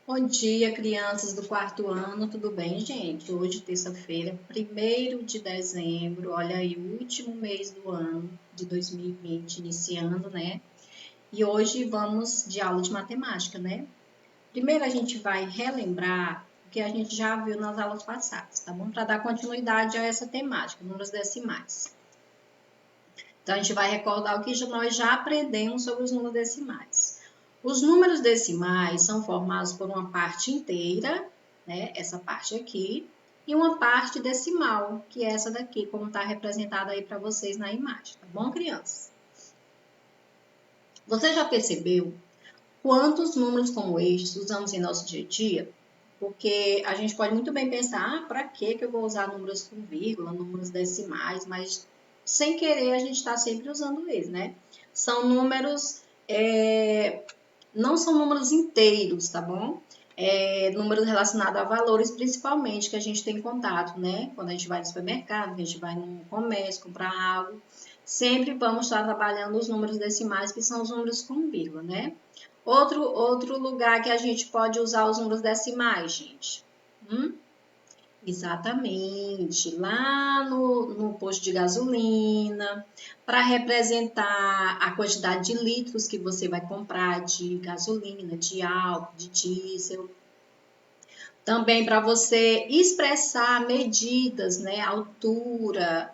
Bom dia, crianças do quarto ano, tudo bem, gente? Hoje, terça-feira, 1º de dezembro, olha aí, o último mês do ano de 2020, iniciando, né? E hoje vamos de aula de matemática, né? Primeiro a gente vai relembrar o que a gente já viu nas aulas passadas, tá bom? Para dar continuidade a essa temática, números decimais. Então, a gente vai recordar o que nós já aprendemos sobre os números decimais. Os números decimais são formados por uma parte inteira, né? Essa parte aqui, e uma parte decimal, que é essa daqui, como está representada aí para vocês na imagem, tá bom, crianças? Você já percebeu quantos números como estes usamos em nosso dia a dia? Porque a gente pode muito bem pensar, para que eu vou usar números com vírgula, números decimais, mas sem querer a gente está sempre usando eles, né? São números, não são números inteiros, tá bom? Números relacionados a valores, principalmente, que a gente tem contato, né? Quando a gente vai no supermercado, que a gente vai no comércio comprar algo, sempre vamos estar trabalhando os números decimais, que são os números com vírgula, né? Outro lugar que a gente pode usar os números decimais, gente. Exatamente, lá no posto de gasolina, para representar a quantidade de litros que você vai comprar de gasolina, de álcool, de diesel. Também para você expressar medidas, né? Altura,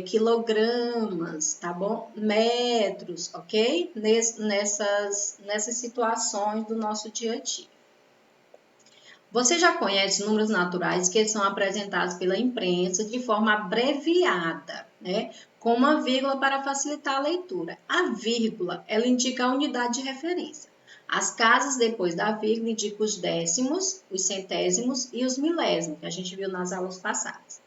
quilogramas, tá bom? Metros, ok? Nessas situações do nosso dia a dia. Você já conhece números naturais que são apresentados pela imprensa de forma abreviada, né? Com uma vírgula para facilitar a leitura. A vírgula, ela indica a unidade de referência. As casas depois da vírgula indicam os décimos, os centésimos e os milésimos, que a gente viu nas aulas passadas.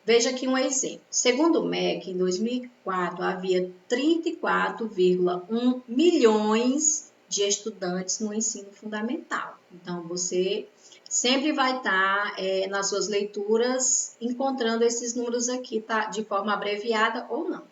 Veja aqui um exemplo. Segundo o MEC, em 2004, havia 34,1 milhões de estudantes no ensino fundamental. Então, você sempre vai estar nas suas leituras encontrando esses números aqui, tá? De forma abreviada ou não.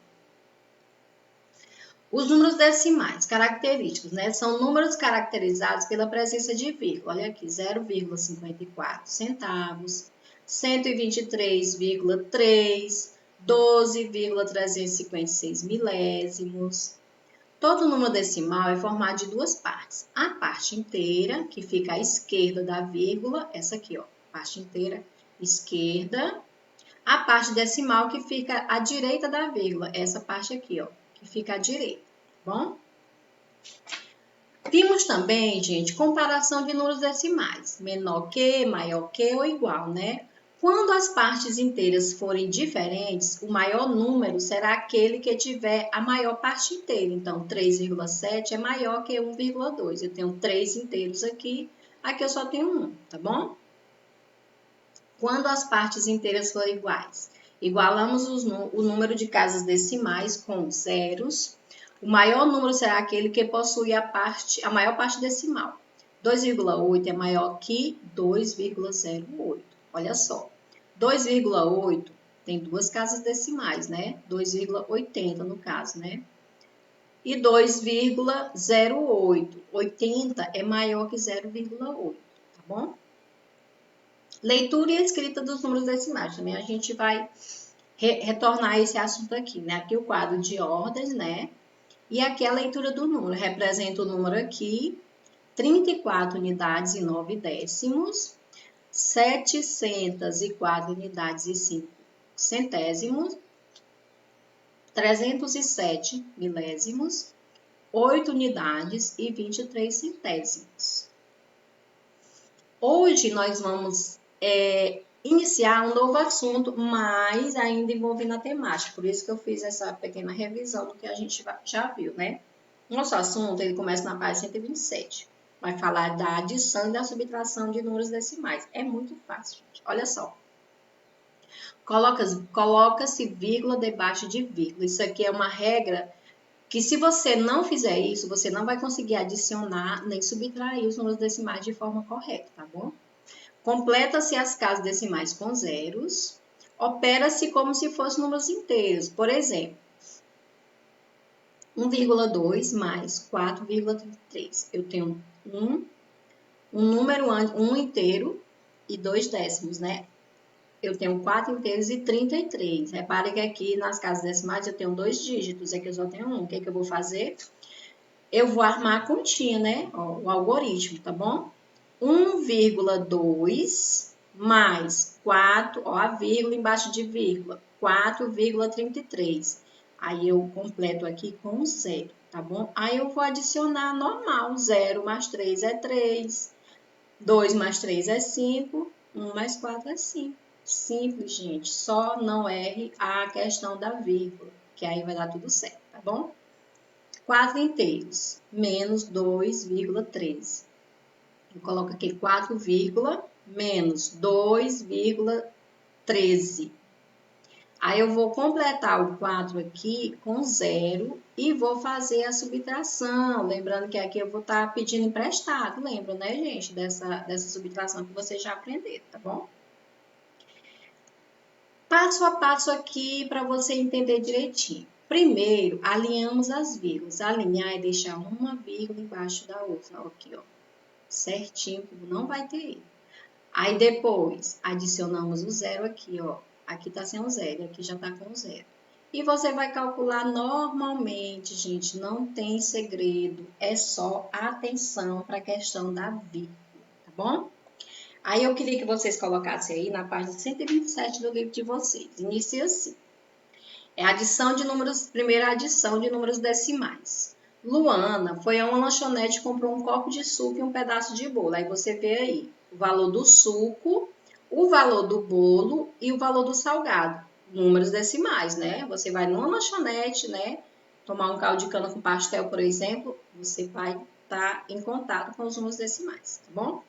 Os números decimais característicos, né? São números caracterizados pela presença de vírgula. Olha aqui, 0,54 centavos, 123,3, 12,356 milésimos. Todo número decimal é formado de duas partes. A parte inteira, que fica à esquerda da vírgula, essa aqui, ó, parte inteira esquerda. A parte decimal, que fica à direita da vírgula, essa parte aqui, ó, que fica à direita, tá bom? Vimos também, gente, comparação de números decimais, menor que, maior que ou igual, né? Quando as partes inteiras forem diferentes, o maior número será aquele que tiver a maior parte inteira. Então, 3,7 é maior que 1,2. Eu tenho 3 inteiros aqui, aqui eu só tenho 1, tá bom? Quando as partes inteiras forem iguais, igualamos o número de casas decimais com zeros. O maior número será aquele que possui a maior parte decimal. 2,8 é maior que 2,08. Olha só. 2,8 tem duas casas decimais, né? 2,80 no caso, né? E 2,08. 80 é maior que 0,8, tá bom? Leitura e escrita dos números decimais. Também a gente vai retornar esse assunto aqui, né? Aqui o quadro de ordens, né? E aqui a leitura do número. Representa o número aqui, 34 unidades e 9 décimos, 704 unidades e 5 centésimos, 307 milésimos, 8 unidades e 23 centésimos. Hoje nós vamos iniciar um novo assunto, mas ainda envolvendo a temática. Por isso que eu fiz essa pequena revisão do que a gente já viu, né? Nosso assunto, ele começa na página 127. Vai falar da adição e da subtração de números decimais. É muito fácil, gente. Olha só. Coloca-se vírgula debaixo de vírgula. Isso aqui é uma regra que, se você não fizer isso, você não vai conseguir adicionar nem subtrair os números decimais de forma correta, tá bom? Completa-se as casas decimais com zeros. Opera-se como se fossem números inteiros. Por exemplo, 1,2 mais 4,33. Eu tenho 1, um número, um inteiro e 2 décimos, né? Eu tenho 4 inteiros e 33. Repare que aqui nas casas decimais eu tenho 2 dígitos, aqui eu só tenho um. O que é que eu vou fazer? Eu vou armar a continha, né? Ó, o algoritmo, tá bom? 1,2 mais 4, ó, a vírgula embaixo de vírgula, 4,33. Aí eu completo aqui com 0, tá bom? Aí eu vou adicionar normal, 0 mais 3 é 3, 2 mais 3 é 5, 1 mais 4 é 5. Simples, gente. Só não erre a questão da vírgula, que aí vai dar tudo certo, tá bom? 4 inteiros, menos 2,13. Eu coloco aqui 4, menos 2,13. Aí eu vou completar o 4 aqui com 0 e vou fazer a subtração. Lembrando que aqui eu vou estar pedindo emprestado. Lembra, né, gente, dessa subtração que vocês já aprenderam, tá bom? Passo a passo aqui para você entender direitinho. Primeiro, alinhamos as vírgulas. Alinhar é deixar uma vírgula embaixo da outra. Aqui, ó. Certinho, não vai ter erro. Aí depois, adicionamos o 0 aqui, ó. Aqui tá sem o 0, aqui já tá com o 0. E você vai calcular normalmente, gente, não tem segredo. É só atenção para a questão da vírgula, tá bom? Aí eu queria que vocês colocassem aí na página 127 do livro de vocês. Inicia assim. É a adição de números, primeira adição de números decimais. Luana foi a uma lanchonete e comprou um copo de suco e um pedaço de bolo. Aí você vê aí o valor do suco, o valor do bolo e o valor do salgado. Números decimais, né? Você vai numa lanchonete, né? Tomar um caldo de cana com pastel, por exemplo, você vai estar em contato com os números decimais, tá bom?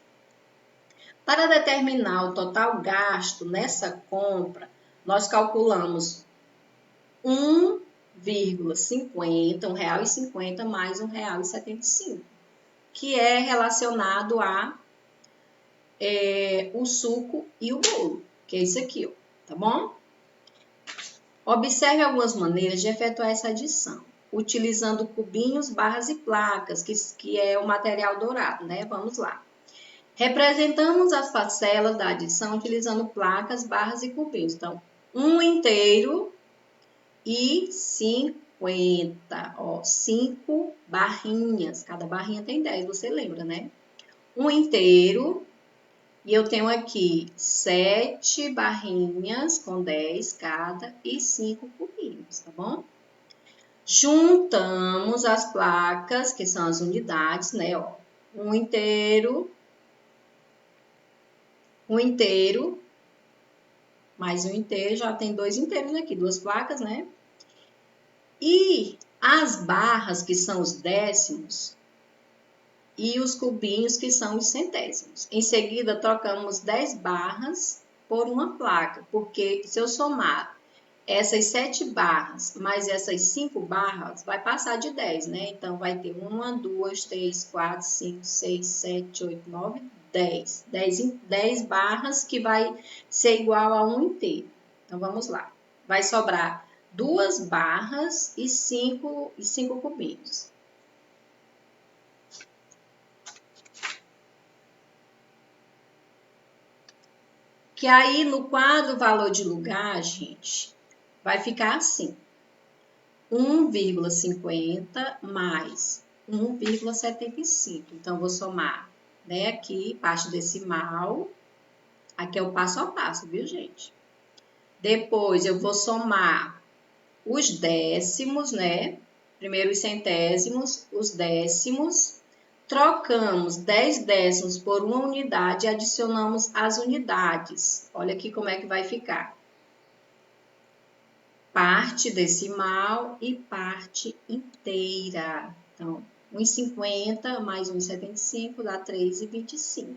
Para determinar o total gasto nessa compra, nós calculamos 1,50, R$1,50 mais R$1,75, que é relacionado a o suco e o bolo, que é isso aqui, ó, tá bom? Observe algumas maneiras de efetuar essa adição, utilizando cubinhos, barras e placas, que é o material dourado, né? Vamos lá. Representamos as parcelas da adição utilizando placas, barras e cubinhos. Então, 1 inteiro e 50, ó, 5 barrinhas. Cada barrinha tem 10, você lembra, né? 1 inteiro. E eu tenho aqui 7 barrinhas com 10 cada e 5 cubinhos, tá bom? Juntamos as placas, que são as unidades, né? Ó, 1 inteiro. 1 inteiro, mais 1 inteiro, já tem 2 inteiros aqui, 2 placas, né? E as barras, que são os décimos, e os cubinhos, que são os centésimos. Em seguida, trocamos 10 barras por uma placa, porque se eu somar essas 7 barras mais essas 5 barras, vai passar de 10, né? Então, vai ter 1, 2, 3, 4, 5, 6, 7, 8, 9, 10. 10 barras que vai ser igual a 1 inteiro. Então, vamos lá. Vai sobrar 2 barras e 5 cubinhos. Que aí, no quadro valor de lugar, gente, vai ficar assim. 1,50 mais 1,75. Então, vou somar, né, aqui, parte decimal. Aqui é o passo a passo, viu, gente? Depois, eu vou somar os décimos, né? Primeiro os centésimos, os décimos. Trocamos 10 décimos por uma unidade e adicionamos as unidades. Olha aqui como é que vai ficar. Parte decimal e parte inteira. Então, 1,50 mais 1,75 dá 3,25.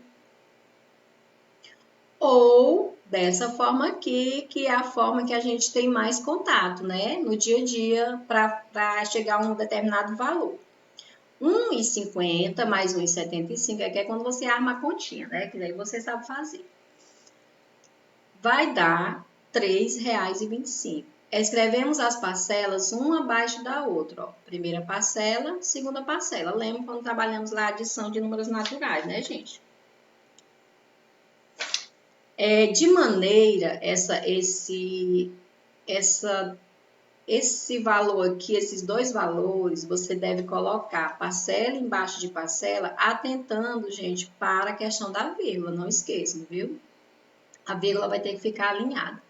Ou dessa forma aqui, que é a forma que a gente tem mais contato, né? No dia a dia, para chegar a um determinado valor. 1,50 mais 1,75 é quando você arma a continha, né? Que daí você sabe fazer. Vai dar R$3,25. Escrevemos as parcelas uma abaixo da outra, ó. Primeira parcela, segunda parcela. Lembra quando trabalhamos lá a adição de números naturais, né, gente? De maneira, esse valor aqui, esses dois valores, você deve colocar parcela embaixo de parcela, atentando, gente, para a questão da vírgula, não esqueçam, viu? A vírgula vai ter que ficar alinhada.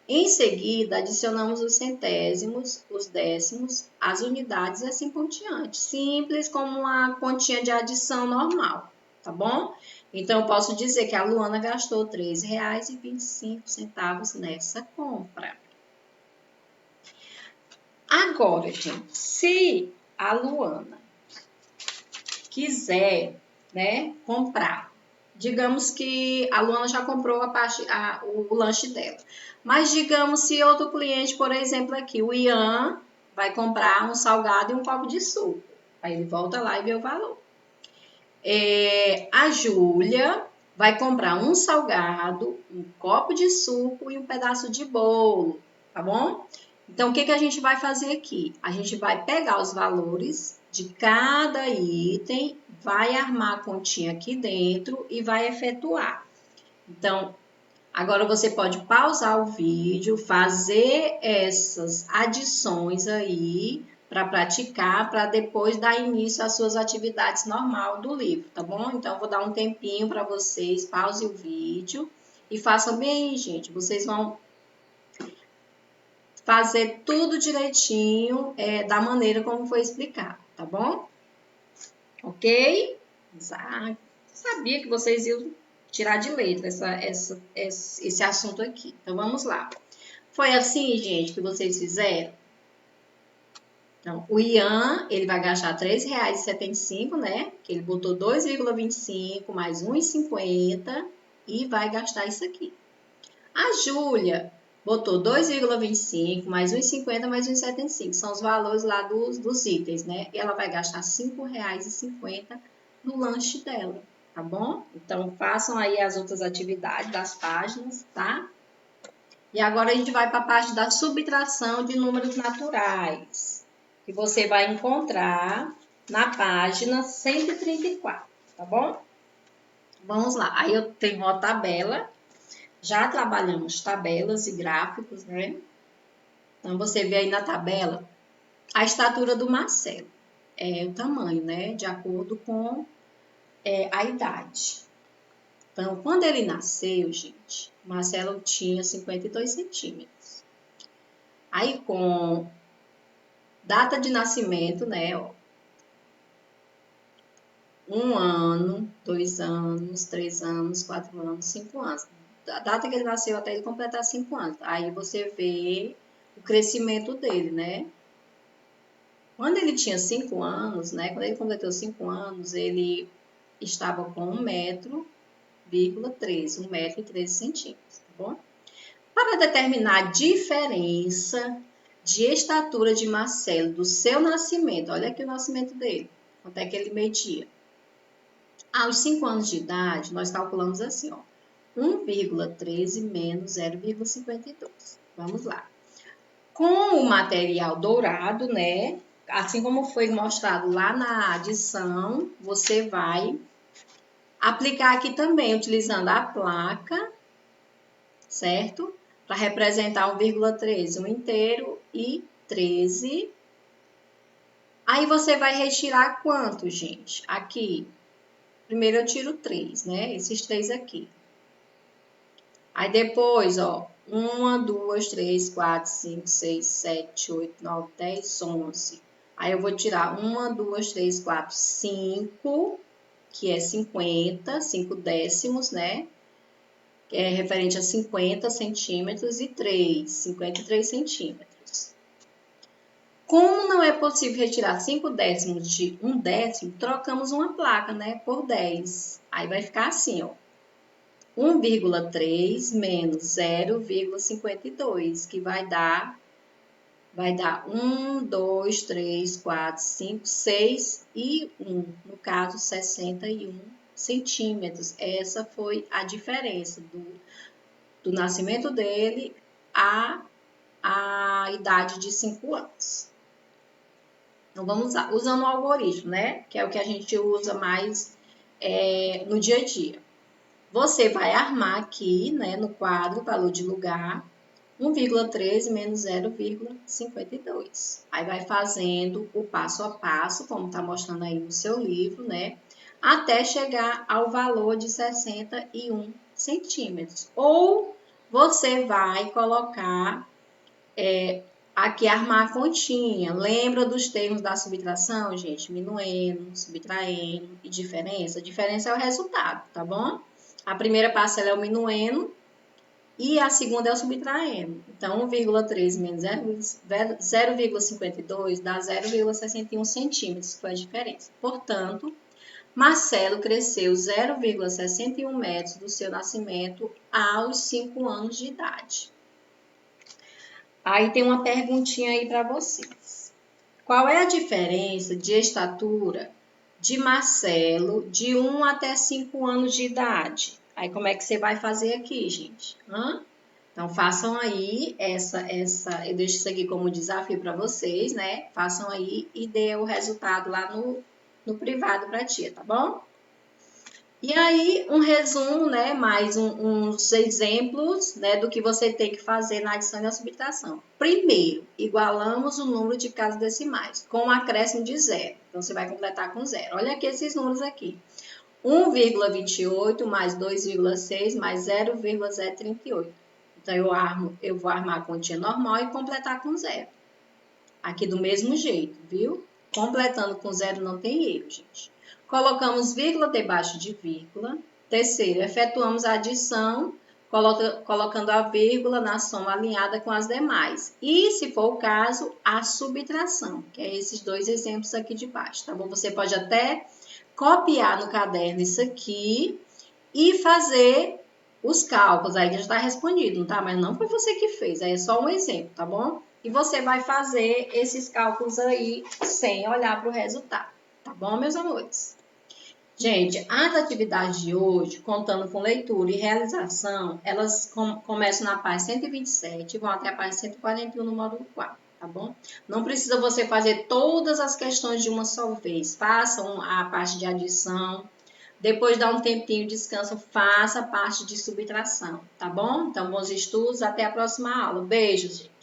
Em seguida, adicionamos os centésimos, os décimos, as unidades e assim por diante. Simples como uma continha de adição normal, tá bom? Então, eu posso dizer que a Luana gastou R$ 3,25 nessa compra. Agora, gente, se a Luana quiser, né, comprar, digamos que a Luana já comprou o lanche dela, mas digamos se outro cliente, por exemplo aqui, o Ian, vai comprar um salgado e um copo de suco. Aí ele volta lá e vê o valor. A Júlia vai comprar um salgado, um copo de suco e um pedaço de bolo, tá bom? Então, o que a gente vai fazer aqui? A gente vai pegar os valores de cada item, vai armar a continha aqui dentro e vai efetuar. Então, agora você pode pausar o vídeo, fazer essas adições aí para praticar, para depois dar início às suas atividades normal do livro, tá bom? Então, vou dar um tempinho para vocês, pause o vídeo e façam bem aí, gente. Vocês vão fazer tudo direitinho, da maneira como foi explicado, tá bom? Ok? Sabia que vocês iam tirar de letra esse assunto aqui. Então, vamos lá. Foi assim, gente, que vocês fizeram? Então, o Ian, ele vai gastar R$ 3,75, né? Que ele botou 2,25 mais 1,50 e vai gastar isso aqui. A Júlia botou 2,25 mais 1,50 mais 1,75. São os valores lá dos itens, né? E ela vai gastar R$ 5,50 no lanche dela, tá bom? Então, façam aí as outras atividades das páginas, tá? E agora a gente vai para a parte da subtração de números naturais, que você vai encontrar na página 134, tá bom? Vamos lá. Aí eu tenho uma tabela. Já trabalhamos tabelas e gráficos, né? Então, você vê aí na tabela a estatura do Marcelo. O tamanho, né? De acordo com a idade. Então, quando ele nasceu, gente, o Marcelo tinha 52 centímetros. Aí, com data de nascimento, né? Ó, 1 ano, 2 anos, 3 anos, 4 anos, 5 anos. A data que ele nasceu até ele completar 5 anos. Aí você vê o crescimento dele, né? Quando ele tinha 5 anos, né? Quando ele completou 5 anos, ele estava com 1,13 m, 1,13 m, tá bom? Para determinar a diferença de estatura de Marcelo do seu nascimento, olha aqui o nascimento dele, quanto é que ele media. Aos 5 anos de idade, nós calculamos assim, ó, 1,13 menos 0,52. Vamos lá. Com o material dourado, né? Assim como foi mostrado lá na adição, você vai aplicar aqui também, utilizando a placa, certo? Para representar 1,13, 1 inteiro e 13. Aí você vai retirar quanto, gente? Aqui, primeiro eu tiro 3, né? Esses 3 aqui. Aí depois, ó, 1, 2, 3, 4, 5, 6, 7, 8, 9, 10, 11. Aí eu vou tirar 1, 2, 3, 4, 5, que é 50, 5 décimos, né? Que é referente a 50 centímetros e 3, 53 centímetros. Como não é possível retirar 5 décimos de 1 décimo, trocamos uma placa, né, por 10. Aí vai ficar assim, ó. 1,3 menos 0,52, que vai dar 1, 2, 3, 4, 5, 6 e 1, no caso 61 centímetros. Essa foi a diferença do nascimento dele à idade de 5 anos. Então, vamos lá, usando o algoritmo, né? Que é o que a gente usa mais no dia a dia. Você vai armar aqui, né, no quadro, valor de lugar, 1,13 menos 0,52. Aí vai fazendo o passo a passo, como está mostrando aí no seu livro, né? Até chegar ao valor de 61 centímetros. Ou você vai colocar aqui, armar a continha. Lembra dos termos da subtração, gente? Minuendo, subtraindo e diferença. A diferença é o resultado, tá bom? A primeira parcela é o minuendo e a segunda é o subtraendo. Então, 1,3 menos 0,52 dá 0,61 centímetros, que foi a diferença. Portanto, Marcelo cresceu 0,61 metros do seu nascimento aos 5 anos de idade. Aí tem uma perguntinha aí para vocês. Qual é a diferença de estatura de Marcelo de 1 até 5 anos de idade? Aí como é que você vai fazer aqui, gente? Então façam aí eu deixo isso aqui como desafio para vocês, né? Façam aí e dê o resultado lá no privado para a tia, tá bom? E aí, um resumo, né, mais uns exemplos, né, do que você tem que fazer na adição e na subtração. Primeiro, igualamos o número de casas decimais, com um acréscimo de zero. Então, você vai completar com zero. Olha aqui esses números aqui. 1,28 mais 2,6 mais 0,038. Então, eu vou armar a continha normal e completar com zero. Aqui do mesmo jeito, viu? Completando com zero não tem erro, gente. Colocamos vírgula debaixo de vírgula. Terceiro, efetuamos a adição, colocando a vírgula na soma alinhada com as demais. E, se for o caso, a subtração, que é esses dois exemplos aqui de baixo, tá bom? Você pode até copiar no caderno isso aqui e fazer os cálculos. Aí já está respondido, tá? Mas não foi você que fez, aí é só um exemplo, tá bom? E você vai fazer esses cálculos aí sem olhar para o resultado, tá bom, meus amores? Gente, as atividades de hoje, contando com leitura e realização, elas começam na página 127 e vão até a página 141 no módulo 4, tá bom? Não precisa você fazer todas as questões de uma só vez. Façam a parte de adição, depois dá um tempinho, descansa, faça a parte de subtração, tá bom? Então, bons estudos, até a próxima aula. Beijos, gente.